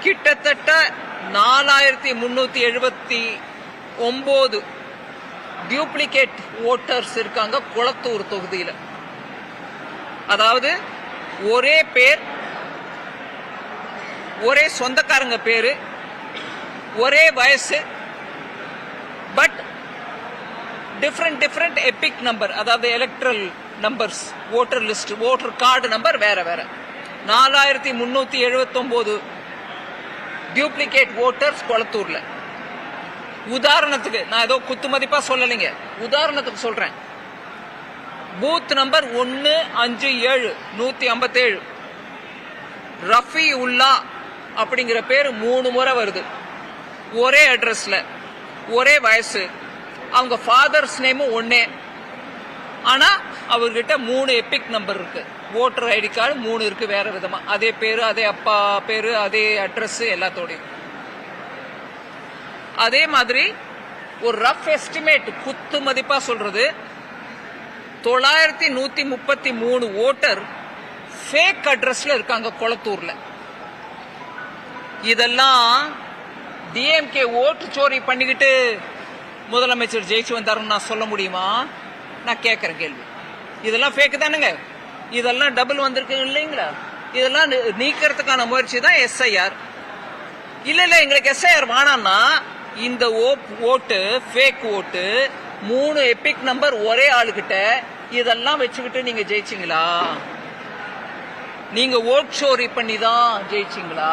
கிட்டத்தட்ட 4379 duplicate voters இருக்காங்க குளத்தூர் தொகுதியில். அதாவது ஒரே பேர், ஒரே சொந்தக்காரங்க பேரு, ஒரே வயசு, பட் டிஃப்ரெண்ட் எபிக் நம்பர், அதாவது electoral numbers, voter list, voter card number வேற வேற. 4379 டியூப்ளிகேட் ஓட்டர்ஸ் குளத்தூர்ல. உதாரணத்துக்கு நான் ஏதோ குத்து மதிப்பா சொல்லலைங்க, உதாரணத்துக்கு சொல்றேன். பூத் நம்பர் 157 157 ரஃபி உல்லா அப்படிங்கிற பேர் 3 முறை வருது. ஒரே அட்ரஸ்ல, ஒரே வயசு, அவங்க ஃபாதர்ஸ் நேமும் ஒன்னே. ஆனா அவர்கிட்ட 3 எபிக் நம்பர் இருக்கு. ஓட்டர் ஐடி கார்டு 3 இருக்கு வேற விதமா. அதே பேரு, அதே அப்பா பேரு, அதே அட்ரஸ் எல்லாத்தோடையும். அதே மாதிரி ஒரு ரஃப் எஸ்டிமேட் குத்து மதிப்பா சொல்றது 9133 ஓட்டர் ஃபேக் அட்ரஸ்ல இருக்காங்க குளத்தூர்ல. இதெல்லாம் டிஎம்கே ஓட்டு சோரி பண்ணிக்கிட்டு முதலமைச்சர் ஜெயிச்சு வந்தாருன்னு நான் சொல்ல முடியுமா? நான் கேட்கறேன் கேள்வி. இதெல்லாம் ஃபேக் தானுங்க. இதெல்லாம் டபுள் வந்திருக்கு இல்லைங்களா? இதெல்லாம் நீக்கிறதுக்கான முயற்சி தான் எஸ்ஐஆர். இல்ல எங்களுக்கு எஸ்ஐஆர் வேணாம்னா இந்த ஓட்டு ஃபேக் ஓட்டு 3 எபிக் நம்பர் ஒரே ஆளுகிட்ட இதெல்லாம் வச்சுக்கிட்டு நீங்க ஜெயிச்சிங்களா? நீங்க ஓட் சோரி பண்ணி தான் ஜெயிச்சிங்களா?